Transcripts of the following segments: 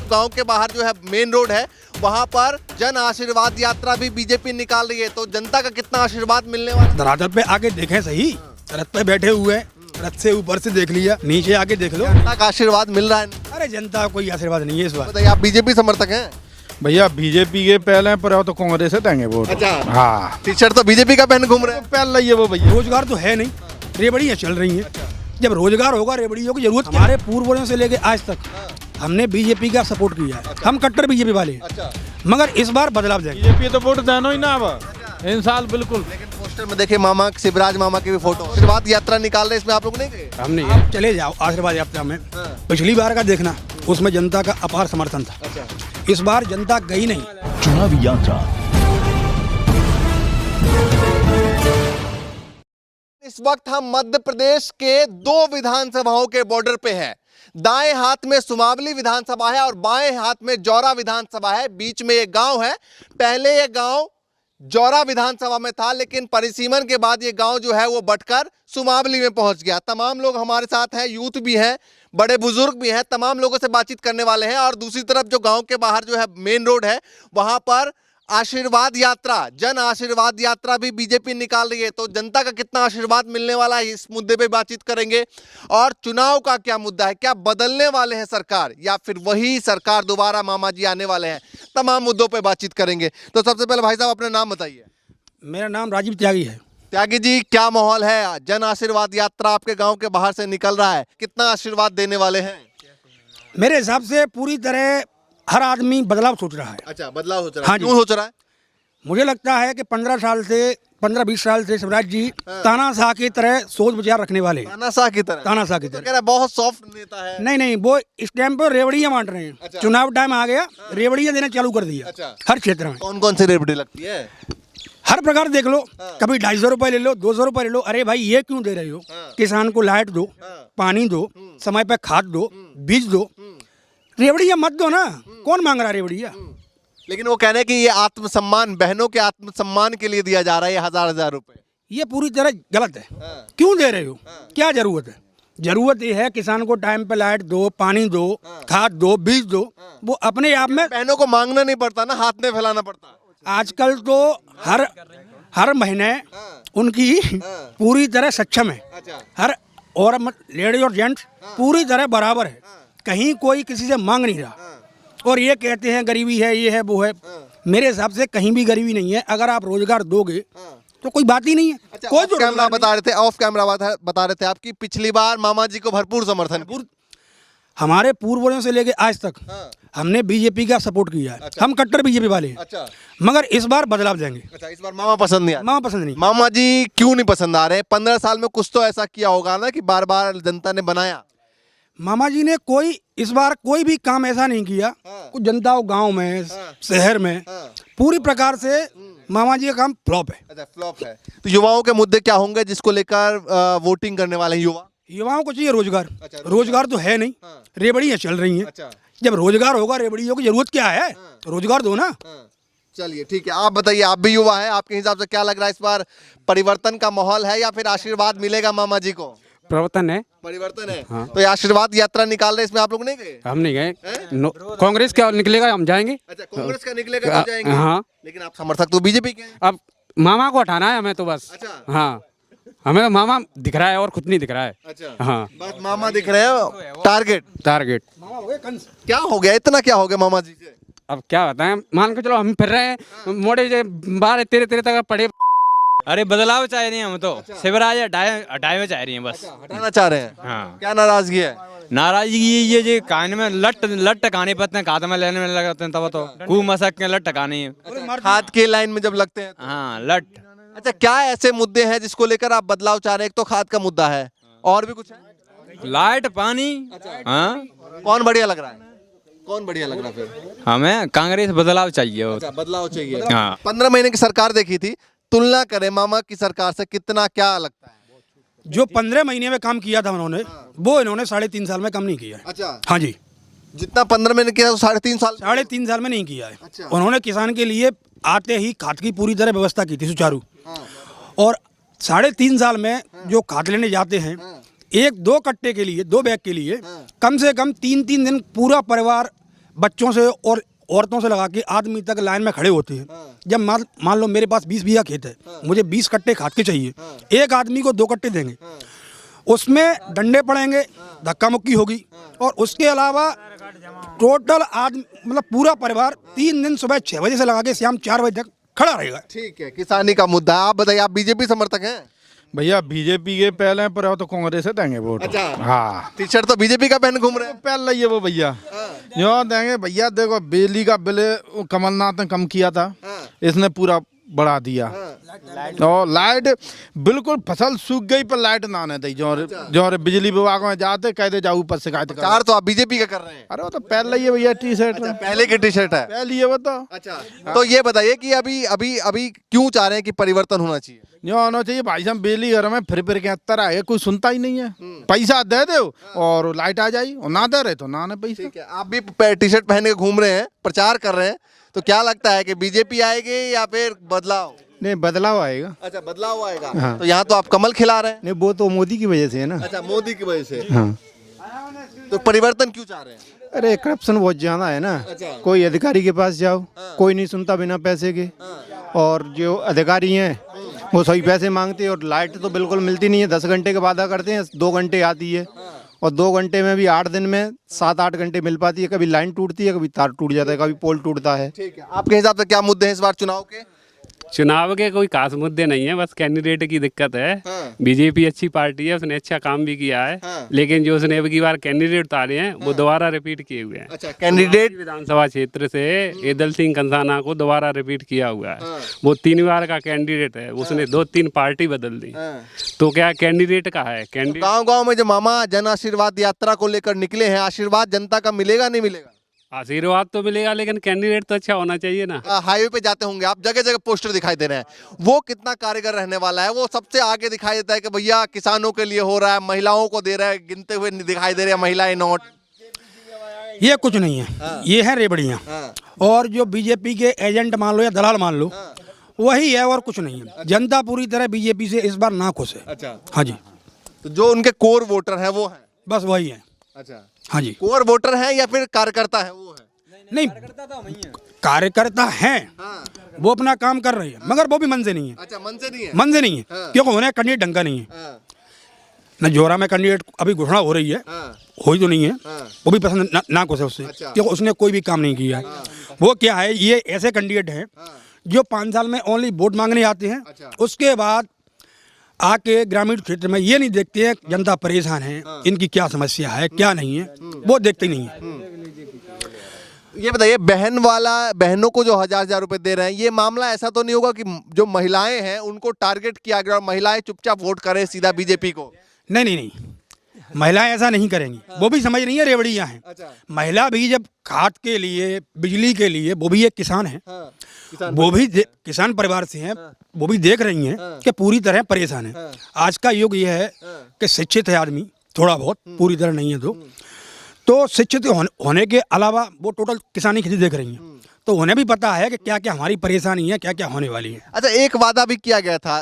गांव के बाहर जो है मेन रोड है, वहां पर जन आशीर्वाद यात्रा भी बीजेपी निकाल रही है। तो जनता का कितना आशीर्वाद मिलने वाला है? धरातल पे आके देखें सही, रथ पे बैठे हुए हैं, रथ से ऊपर से देख लिया, नीचे आके देख लो। जनता का आशीर्वाद मिल रहा है? अरे जनता का कोई आशीर्वाद नहीं है इस बार। बताइए, आप बीजेपी समर्थक हैं? भैया बीजेपी के पहले पर तो कांग्रेस से देंगे वोट। अच्छा। हाँ, टी शर्ट तो बीजेपी का पहन घूम रहे हैं। पहले ये वो भैया रोजगार तो है नहीं, रेवड़ियाँ चल रही हैं। जब रोजगार होगा, रेवड़ियों की जरूरत। हमारे पूर्वजों से लेके आज तक हमने बीजेपी का सपोर्ट किया है। हम कट्टर बीजेपी वाले हैं। अच्छा। मगर इस बार बदलाव जाएंगे। बीजेपी तो वोट देना ही ना अब इन साल बिल्कुल। लेकिन पोस्टर में देखिए मामा, शिवराज मामा की भी फोटो। आशीर्वाद यात्रा निकाल रहे, इसमें आप लोग नहीं गए? हम नहीं गए। चले जाओ आशीर्वाद यात्रा में, पिछली बार का देखना, उसमें जनता का अपार समर्थन था। अच्छा। इस बार जनता गई नहीं। चुनावी यात्रा। इस वक्त हम मध्य प्रदेश के दो विधानसभाओं के बॉर्डर पे हैं। दाएं हाथ में सुमावली विधानसभा है और बाएं हाथ में जौरा विधानसभा है। बीच में एक गांव है। पहले ये गांव जौरा विधानसभा में था, लेकिन परिसीमन के बाद ये गांव जो है वो बटकर सुमावली में पहुंच गया। तमाम लोग हमारे साथ हैं, यूथ भी हैं, बड़े बुजुर्ग भी हैं, तमाम लोगों से बातचीत करने वाले हैं। और दूसरी तरफ जो गांव के बाहर जो है मेन रोड है, वहां पर आशीर्वाद यात्रा, जन आशीर्वाद यात्रा भी बीजेपी निकाल रही है। तो जनता का कितना आशीर्वाद मिलने वाला है, इस मुद्दे पे बातचीत करेंगे। और चुनाव का क्या मुद्दा है, क्या बदलने वाले हैं सरकार या फिर वही सरकार दोबारा मामा जी आने वाले हैं, तमाम मुद्दों पे बातचीत करेंगे। तो सबसे पहले भाई साहब अपना नाम बताइए। मेरा नाम राजीव त्यागी है। त्यागी जी, क्या माहौल है? जन आशीर्वाद यात्रा आपके गाँव के बाहर से निकल रहा है, कितना आशीर्वाद देने वाले हैं? मेरे हिसाब से पूरी तरह हर आदमी बदलाव सोच रहा है। अच्छा, बदलाव सोच रहा है। हाँ जी। क्यों सोच रहा है? मुझे लगता है कि 15-20 साल से शिवराज जी तानाशाह की तरह सोच विचार रखने वाले। तानाशाह की तरह? तानाशाह की तो तरह। कह रहा है बहुत सॉफ्ट नेता है। नहीं, वो इस टाइम पर रेवड़ियाँ बांट रहे हैं। अच्छा। चुनाव टाइम आ गया, रेवड़ियाँ देना चालू कर दिया। अच्छा। हर क्षेत्र में कौन कौन सी रेवड़ी लगती है? हर प्रकार देख लो। कभी 250 रुपए ले लो, 200 रुपए ले लो। अरे भाई ये क्यों दे रहे हो? किसान को लाइट दो, पानी दो, समय पे खाद दो, बीज दो। रेवड़ियाँ मत दो ना, कौन मांग रहा है रेवड़ियाँ? लेकिन वो कह रहे हैं कि ये आत्मसम्मान, बहनों के आत्मसम्मान के लिए दिया जा रहा है ये हजार रुपए। ये पूरी तरह गलत है। क्यों दे रहे हो? क्या जरूरत है? जरूरत ये है किसान को टाइम पे लाइट दो, पानी दो, खाद दो, बीज दो। वो अपने आप में बहनों को मांगना नहीं पड़ता ना, हाथ में फैलाना पड़ता। आजकल तो हर महीने उनकी पूरी तरह सक्षम है। अच्छा। हर और लेडीज और जेंट्स पूरी तरह बराबर है। कहीं कोई किसी से मांग नहीं रहा। और ये कहते हैं गरीबी है, ये है, वो है। मेरे हिसाब से कहीं भी गरीबी नहीं है। अगर आप रोजगार दोगे तो कोई बात ही नहीं है। अच्छा, कोई ऑफ कैमरा बता रहे थे आपकी पिछली बार मामा जी को भरपूर समर्थन। हमारे पूर्वजों से लेके आज तक हमने बीजेपी का सपोर्ट किया है। अच्छा। हम कट्टर बीजेपी वाले हैं। अच्छा। मगर इस बार बदलाव जाएंगे। अच्छा, इस बार मामा पसंद नहीं आ रहे? मामा पसंद नहीं। मामा जी क्यों नहीं पसंद आ रहे? 15 साल में कुछ तो ऐसा किया होगा ना कि बार बार जनता ने बनाया। मामा जी ने इस बार कोई भी काम ऐसा नहीं किया। कुछ जनता को गाँव में, शहर में पूरी प्रकार से मामा जी का काम फ्लॉप है। अच्छा, फ्लॉप है। तो युवाओं के मुद्दे क्या होंगे जिसको लेकर वोटिंग करने वाले हैं युवा? युवाओं को चाहिए रोजगार। अच्छा, रोजगार तो है नहीं। रेवड़ियाँ चल रही हैं। अच्छा। जब रोजगार होगा, रेवड़ियों की जरूरत क्या है? रोजगार दो ना। चलिए ठीक है, आप बताइए, आप भी युवा है, आपके हिसाब से क्या लग रहा है, इस बार परिवर्तन का माहौल है या फिर आशीर्वाद मिलेगा मामा जी को? परिवर्तन है। परिवर्तन है। हाँ। तो ये आशीर्वाद यात्रा निकाल रहे, इसमें आप लोग नहीं गए? हम नहीं गए। कांग्रेस क्या निकलेगा, हम जाएंगे। अच्छा, कांग्रेस का निकलेगा तो जाएंगे। हाँ। लेकिन आप समर्थक तो बीजेपी के हैं। अब मामा को हटाना है हमें तो बस। अच्छा। हाँ, हमें तो मामा दिख रहा है और खुद नहीं दिख रहा है। अच्छा। हाँ, बस मामा दिख रहे हो। Target target. क्या हो गया, इतना क्या हो गया मामा जी से? अब क्या बताएं, मान के चलो हम फिर रहे हैं मोड़े 12-13 तक पड़े। अरे बदलाव चाह रहे हैं हम तो। शिवराज हटाए चाह रही हैं बस। हटाना चाह रहे हैं? हाँ। क्या नाराजगी है? नाराजगी ये जो कान में लट टकाने पड़ते हैं, खाद में लेने में लगते हैं, तब तो खूब मसक के लट टकाने हैं। हाथ के लाइन में जब लगते हैं तो। हाँ, लट। अच्छा, क्या ऐसे मुद्दे हैं जिसको लेकर आप बदलाव चाह रहे हैं? एक तो खाद का मुद्दा है, और भी कुछ है? लाइट, पानी। हाँ, कौन बढ़िया लग रहा है? कौन बढ़िया लग रहा है फिर? हमें कांग्रेस बदलाव चाहिए। अच्छा, बदलाव चाहिए। हाँ। 15 महीने की सरकार देखी थी, तुलना करें मामा की सरकार से, कितना क्या लगता है? जो 15 महीने में काम किया था उन्होंने, वो इन्होंने 3.5 साल में कम नहीं किया है। अच्छा। हाँ जी, जितना 15 महीने किया 3.5 साल? 3.5 साल में नहीं किया है। अच्छा। उन्होंने किसान के लिए आते ही खाद की पूरी तरह व्यवस्था की थी सुचारू। और 3.5 साल में जो खाद लेने जाते हैं, 1-2 कट्टे के लिए, 2 बैग के लिए कम से कम 3-3 दिन पूरा परिवार बच्चों से और औरतों से लगा के आदमी तक लाइन में खड़े होते हैं। जब मान लो मेरे पास 20 बीघा खेत है, मुझे 20 कट्टे खाद के चाहिए, एक आदमी को 2 कट्टे देंगे, उसमें डंडे पड़ेंगे, धक्का मुक्की होगी, और उसके अलावा टोटल आदमी मतलब पूरा परिवार 3 दिन सुबह 6 बजे से लगा के शाम 4 बजे तक खड़ा रहेगा। ठीक है, किसानी का मुद्दा है। आप बताइए, आप बीजेपी समर्थक हैं? भैया बीजेपी के पहले पर अब तो कांग्रेस से देंगे वोट। अच्छा। हाँ, टी शर्ट तो बीजेपी का पहन घूम रहे हैं। पहले ही है वो भैया जो देंगे। भैया देखो, बिजली का बिल कमलनाथ ने कम किया था, इसने पूरा बढ़ा दिया। और लाइट बिल्कुल फसल सूख गई पर लाइट ना आने दी। जो बिजली विभाग में जाते कहते जाओ ऊपर शिकायत कर। चार तो आप बीजेपी का कर रहे हैं। अरे वो तो पहले ही है भैया, टी शर्ट पहले की टी शर्ट है, पहले है वो तो। अच्छा, तो ये बताइए कि अभी क्यों चाह रहे हैं कि परिवर्तन होना चाहिए? जो होना चाहिए भाई साहब, बिजली घर में फिर के अंतर आए, कोई सुनता ही नहीं है। पैसा दे दो और लाइट आ जाए, और ना दे रहे तो ना आने पैसा। ठीक है, आप भी टी शर्ट पहन के घूम रहे हैं, प्रचार कर रहे हैं, तो क्या लगता है कि बीजेपी आएगी या फिर बदलाव? नहीं, बदलाव आएगा। अच्छा, बदलाव आएगा। हाँ। तो यहाँ तो आप कमल खिला रहे हैं। नहीं, वो तो मोदी की वजह से है ना। अच्छा, मोदी की वजह से। हाँ। तो परिवर्तन क्यों चाह रहे हैं? अरे करप्शन बहुत ज्यादा है ना। अच्छा। कोई अधिकारी के पास जाओ, कोई नहीं सुनता बिना पैसे के, और जो अधिकारी हैं वो सही पैसे मांगते हैं, और लाइट तो बिल्कुल मिलती नहीं है। 10 घंटे का वादा करते हैं, 2 घंटे आती है, और 2 घंटे में भी 8 दिन में 7-8 घंटे मिल पाती है। कभी लाइन टूटती है, कभी तार टूट जाता है, कभी पोल टूटता है। ठीक है, आपके हिसाब से क्या मुद्दे हैं इस बार चुनाव के? चुनाव के कोई खास मुद्दे नहीं है, बस कैंडिडेट की दिक्कत है। बीजेपी अच्छी पार्टी है, उसने अच्छा काम भी किया है, लेकिन जो उसने अब की बार कैंडिडेट उतारे हैं वो दोबारा रिपीट किए हुए हैं। अच्छा, कैंडिडेट विधानसभा क्षेत्र से एदल सिंह कंसाना को दोबारा रिपीट किया हुआ है। वो 3 बार का कैंडिडेट है, उसने 2-3 पार्टी बदल दी। तो क्या कैंडिडेट का है? कैंडिडेट गांव-गांव में जो मामा जन आशीर्वाद यात्रा को लेकर निकले हैं, आशीर्वाद जनता का मिलेगा नहीं मिलेगा? आशीर्वाद तो मिलेगा, लेकिन कैंडिडेट तो अच्छा होना चाहिए ना। हाईवे पे जाते होंगे आप, जगह जगह पोस्टर दिखाई दे रहे हैं, वो कितना कारगर रहने वाला है? वो सबसे आगे दिखाई देता है कि भैया किसानों के लिए हो रहा है, महिलाओं को दे रहा है, गिनते हुए दिखाई दे रहे हैं महिलाएं नोट। ये कुछ नहीं है, ये है रेबड़ियाँ। और जो बीजेपी के एजेंट मान लो या दलाल मान लो, वही है और कुछ नहीं है। जनता पूरी तरह बीजेपी से इस बार ना खुश है। अच्छा, हाँ जी, तो जो उनके कोर वोटर हैं वो हैं? बस वही है। अच्छा, हाँ जी, कोर वोटर है या फिर कार्यकर्ता है? वो है नहीं, कार्यकर्ता हैं, वो अपना काम कर रहे हैं, मगर वो भी मन से नहीं है। अच्छा, मन से नहीं है। मन से नहीं है, क्योंकि उन्हें कैंडिडेट ढंग का नहीं है। न जोरा में कैंडिडेट अभी घोषणा हो रही है, हो ही तो नहीं है, वो भी पसंद ना कुछ है उससे, क्योंकि उसने कोई भी काम नहीं किया है। वो क्या है, ये ऐसे कैंडिडेट हैं जो 5 साल में ओनली वोट मांगने आते हैं, उसके बाद आके ग्रामीण क्षेत्र में ये नहीं देखते हैं जनता परेशान है, इनकी क्या समस्या है क्या नहीं है, वो देखते ही नहीं है। ये बताइए, बहनों को जो 1000-1000 रुपए दे रहे हैं, ये मामला ऐसा तो नहीं होगा कि जो महिलाएं हैं उनको टारगेट किया गया और महिलाएं चुपचाप वोट करें सीधा बीजेपी को? नहीं नहीं नहीं, महिलाएं ऐसा नहीं करेंगी, वो भी समझ रही है रेवड़ियाँ हैं। अच्छा। महिला भी जब खाद के लिए, बिजली के लिए, वो भी एक किसान है, वो भी किसान परिवार से हैं, वो भी देख रही हैं कि पूरी तरह परेशान है। आज का युग ये है कि शिक्षित है आदमी थोड़ा बहुत, पूरी तरह नहीं है तो शिक्षित होने के अलावा वो टोटल किसानी खेती देख रही हैं, तो उन्हें भी पता है कि क्या क्या हमारी परेशानी है, क्या क्या होने वाली है। अच्छा, एक वादा भी किया गया था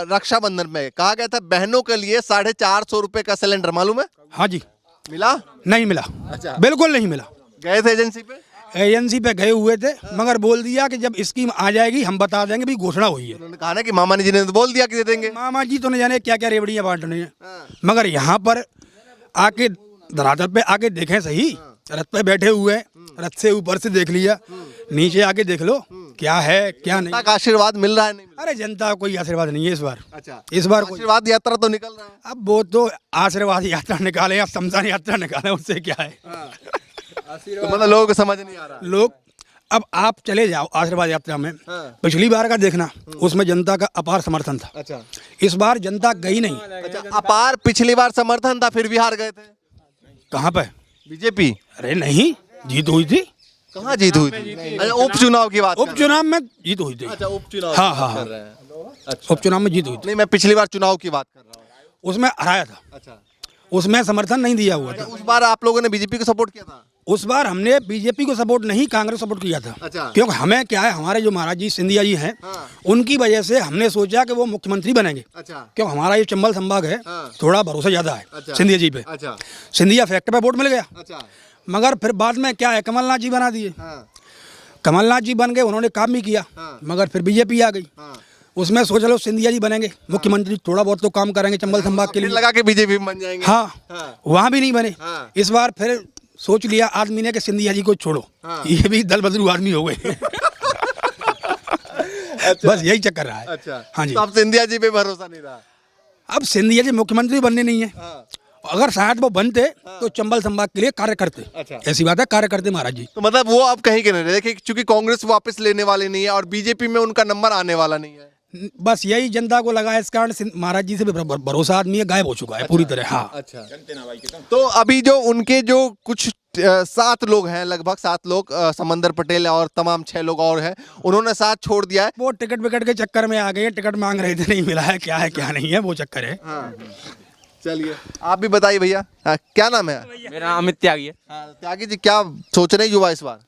रक्षाबंधन में, कहा गया था बहनों के लिए 450 रुपए का सिलेंडर, मालूम है? हाँ जी, मिला? नहीं मिला। अच्छा, बिल्कुल नहीं मिला। गए थे एजेंसी पे? एजेंसी पे गए हुए थे, मगर बोल दिया कि जब स्कीम आ जाएगी हम बता देंगे, भी घोषणा हुई है। उन्होंने कहा ना कि मामा जी ने तो बोल दिया कि दे देंगे। मामा जी तो न जाने क्या क्या रेवड़ियाँ बांटने हैं, मगर यहाँ पर आके धरातल पे आके देखें सही, रथ पे बैठे हुए हैं, रथ से ऊपर से देख लिया, नीचे आके देख लो क्या है क्या नहीं। जनता का आशीर्वाद मिल रहा है नहीं? अरे जनता का कोई आशीर्वाद नहीं है इस बार। अच्छा, इस बार कोई आशीर्वाद यात्रा तो निकल रहा है। अब वो तो आशीर्वाद यात्रा निकाले या शमशान यात्रा निकाले, उससे क्या है। तो मतलब लोगों को समझ नहीं आ रहा। लोग, अब आप चले जाओ आशीर्वाद यात्रा में, पिछली बार का देखना, उसमें जनता का अपार समर्थन था। अच्छा, इस बार जनता गई नहीं। अच्छा, अपार पिछली बार समर्थन था, फिर भी हार गए थे। कहाँ पे? बीजेपी? अरे नहीं, जीत हुई थी। कहाँ जीत हुई थी? अच्छा, उपचुनाव की बात। उपचुनाव में जीत हुई थी। अच्छा, उपचुनाव हाँ हाँ हाँ, उपचुनाव में जीत हुई थी। नहीं, मैं पिछली बार चुनाव की बात कर रहा हूँ। उसमें हराया था। अच्छा, उसमें समर्थन नहीं दिया हुआ था। उस बार आप लोगों ने बीजेपी को सपोर्ट किया था? उस बार हमने बीजेपी को सपोर्ट नहीं, कांग्रेस सपोर्ट किया था। अच्छा। क्योंकि हमें क्या है, हमारे जो महाराज जी सिंधिया जी हैं, उनकी वजह से हमने सोचा कि वो मुख्यमंत्री बनेंगे। अच्छा, क्योंकि हमारा ये चंबल संभाग है, थोड़ा भरोसा ज्यादा है सिंधिया जी पे। अच्छा, सिंधिया फैक्ट पे वोट मिल गया। अच्छा, मगर फिर बाद में क्या है, कमलनाथ जी बना दिए। कमलनाथ जी बन गए, उन्होंने काम भी किया, मगर फिर बीजेपी आ गई। उसमें सोच लो सिंधिया जी बनेंगे मुख्यमंत्री, थोड़ा बहुत तो काम करेंगे चंबल संभाग के लिए, लगा के बीजेपी बन जाएंगे। हाँ, वहाँ भी नहीं बने। इस बार फिर सोच लिया आदमी ने कि सिंधिया जी को छोड़ो, ये भी दल बदलू आदमी हो गए। बस यही चक्कर रहा है। अच्छा, हाँ जी। तो अब सिंधिया जी पे भरोसा नहीं रहा। अब सिंधिया जी मुख्यमंत्री बनने नहीं है, अगर शायद वो बनते तो चंबल संभाग के लिए कार्य करते। अच्छा। ऐसी बात है, कार्य करते महाराज जी। तो मतलब वो अब कहीं के नहीं रहे। देखिए, क्योंकि कांग्रेस वापस लेने वाली नहीं है और बीजेपी में उनका नंबर आने वाला नहीं है। बस यही जनता को लगा है, इस कारण महाराज जी से भी भरोसा आदमी है गायब हो चुका है पूरी तरह। हाँ। अच्छा, तो अभी जो उनके जो कुछ 7 लोग हैं, लगभग 7 लोग, समंदर पटेल और तमाम 6 लोग और हैं, उन्होंने साथ छोड़ दिया है। वो टिकट विकट के चक्कर में आ गए, टिकट मांग रहे थे, नहीं मिला है, क्या है क्या नहीं है, वो चक्कर है। चलिए, आप भी बताइए भैया। क्या नाम है? मेरा नाम अमित त्यागी है। त्यागी जी, क्या सोच रहे हैं युवा इस बार?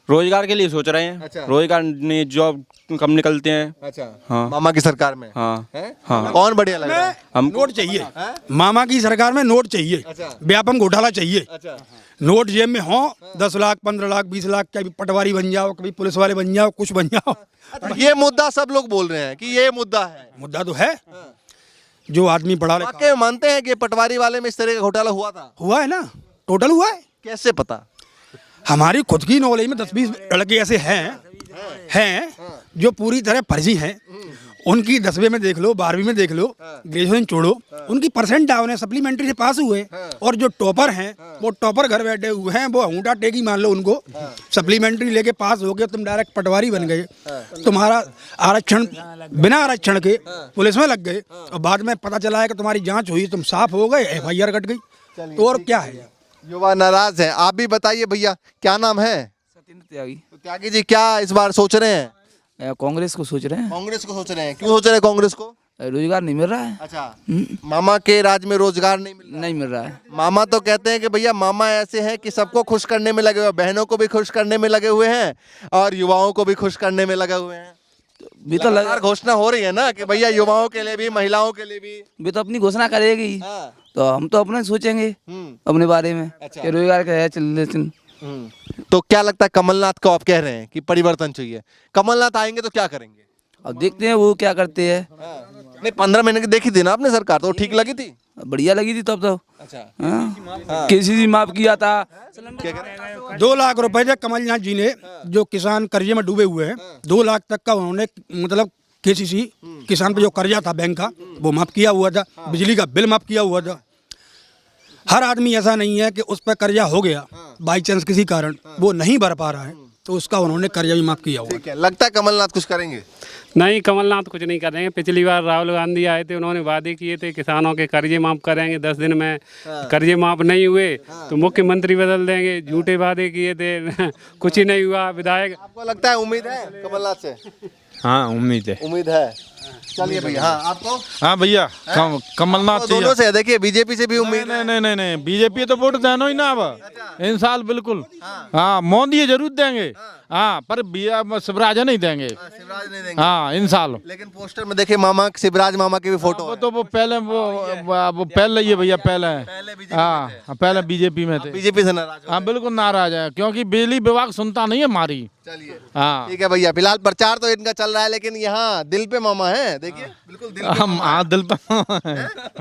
रोजगार के लिए सोच रहे हैं। अच्छा। रोजगार नहीं, जॉब कम निकलते हैं। अच्छा। हाँ। मामा की सरकार में हाँ। है? हाँ। कौन बढ़िया लग रहा है? हमको नोट चाहिए, मामा की सरकार में नोट चाहिए, अच्छा। व्यापम घोटाला चाहिए। अच्छा। नोट जेब में हो, 10 लाख 15 लाख 20 लाख, कभी पटवारी बन जाओ, कभी पुलिस वाले बन जाओ, कुछ बन जाओ। ये मुद्दा सब लोग बोल रहे हैं कि ये मुद्दा है। मुद्दा तो है, जो आदमी पढ़ा लिखा वाकई मानते हैं कि पटवारी वाले में इस तरह का घोटाला हुआ था? हुआ है ना, टोटल हुआ है। कैसे पता? हमारी खुद की नॉलेज में 10-20 लड़के ऐसे हैं जो पूरी तरह फर्जी हैं। उनकी 10वीं में देख लो, 12वीं में देख लो, ग्रेजुएशन छोड़ो, उनकी परसेंट डाउन है, सप्लीमेंट्री से पास हुए। और जो टॉपर हैं वो टॉपर घर बैठे हुए हैं, वो अंगूठा टेकी मान लो उनको, सप्लीमेंट्री लेके पास हो गए, तुम डायरेक्ट पटवारी बन गए, तुम्हारा आरक्षण बिना आरक्षण के पुलिस में लग गए, और बाद में पता चला है कि तुम्हारी जांच हुई, तुम साफ हो गए, FIR कट गई, तो और क्या है। युवा नाराज है। आप भी बताइए भैया, क्या नाम है? सत्येंद्र त्यागी। तो त्यागी जी, क्या इस बार सोच रहे हैं? कांग्रेस को सोच रहे हैं। कांग्रेस को सोच रहे हैं। क्यों सोच रहे हैं कांग्रेस को? रोजगार नहीं मिल रहा है। अच्छा, मामा के राज में रोजगार नहीं मिल रहा? नहीं मिल रहा है। मामा तो कहते हैं कि भैया मामा ऐसे हैं कि सबको खुश करने में लगे हुए हैं, बहनों को भी खुश करने में लगे हुए हैं और युवाओं को भी खुश करने में लगे हुए हैं। भी तो लगातार घोषणा हो रही है ना कि भैया युवाओं के लिए भी, महिलाओं के लिए भी। भी तो अपनी घोषणा करेगी, तो हम तो अपने सोचेंगे अपने बारे में कि रोजगार का है चल। तो क्या लगता है, कमलनाथ को आप कह रहे हैं कि परिवर्तन चाहिए, कमलनाथ आएंगे तो क्या करेंगे? अब देखते हैं वो क्या करते हैं। नहीं, 15 महीने की देखी थी ना आपने सरकार, तो ठीक लगी थी? बढ़िया लगी थी तब तो। अच्छा। KCC माफ किया था। 2 लाख रुपए जो कमलनाथ जी ने, जो किसान कर्जे में डूबे हुए हैं, 2 लाख तक का उन्होंने, मतलब KCC किसान पे जो कर्जा था बैंक का, वो माफ किया हुआ था। बिजली का बिल माफ किया हुआ था। हर आदमी ऐसा नहीं है कि उस पर कर्जा हो गया, बाई चांस किसी कारण वो नहीं भर पा रहा है, तो उसका उन्होंने कर्जा भी माफ किया हुआ है। ठीक है, लगता है कमलनाथ कुछ करेंगे? नहीं, कमलनाथ कुछ नहीं करेंगे। पिछली बार राहुल गांधी आए थे, उन्होंने वादे किए थे किसानों के कर्जे माफ करेंगे, 10 दिन में कर्जे माफ नहीं हुए तो मुख्यमंत्री बदल देंगे, झूठे वादे किए थे। कुछ ही नहीं हुआ। विधायक, आपको लगता है, उम्मीद है कमलनाथ से? हाँ, उम्मीद है। उम्मीद है। चलिए भैया। हाँ, आपको? हाँ भैया, कमलनाथ तो दोनों से, देखिए बीजेपी से भी उम्मीद है। नहीं, बीजेपी तो वोट देना ही ना अब इन साल, बिल्कुल। हाँ, मोदी जरूर देंगे, हाँ, पर शिवराज नहीं देंगे। शिवराज नहीं देंगे। हाँ, इन साल। लेकिन पोस्टर में देखिए मामा, शिवराज मामा की भी फोटो वो है। तो वो पहले वो पहले ही है भैया, पहले। हाँ, पहले बीजेपी में थे। बीजेपी से नाराज हो? हाँ, बिल्कुल नाराज है, क्योंकि बिजली विभाग सुनता नहीं है हमारी। चलिए, हाँ, ठीक है भैया। फिलहाल प्रचार तो इनका चल रहा है, लेकिन यहाँ दिल पे मामा है। देखिए, बिल्कुल दिल पे हम दिल पे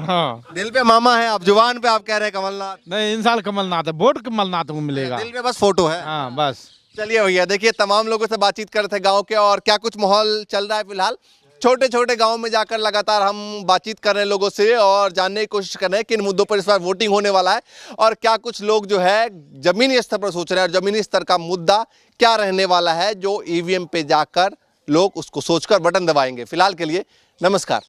हाँ, दिल पे मामा है। आप जुबान पे आप कह रहे हैं कमलनाथ। नहीं, इन साल कमलनाथ है, वोट कमलनाथ को मिलेगा। दिल पे बस फोटो है। हाँ, बस। चलिए भैया, देखिए तमाम लोगों से बातचीत कर रहे थे गांव के, और क्या कुछ माहौल चल रहा है फिलहाल। छोटे छोटे गांव में जाकर लगातार हम बातचीत कर रहे हैं लोगों से, और जानने की कोशिश कर रहे हैं किन मुद्दों पर इस बार वोटिंग होने वाला है, और क्या कुछ लोग जो है जमीनी स्तर पर सोच रहे हैं, और जमीनी स्तर का मुद्दा क्या रहने वाला है, जो EVM पे जाकर लोग उसको सोचकर बटन दबाएंगे। फिलहाल के लिए नमस्कार।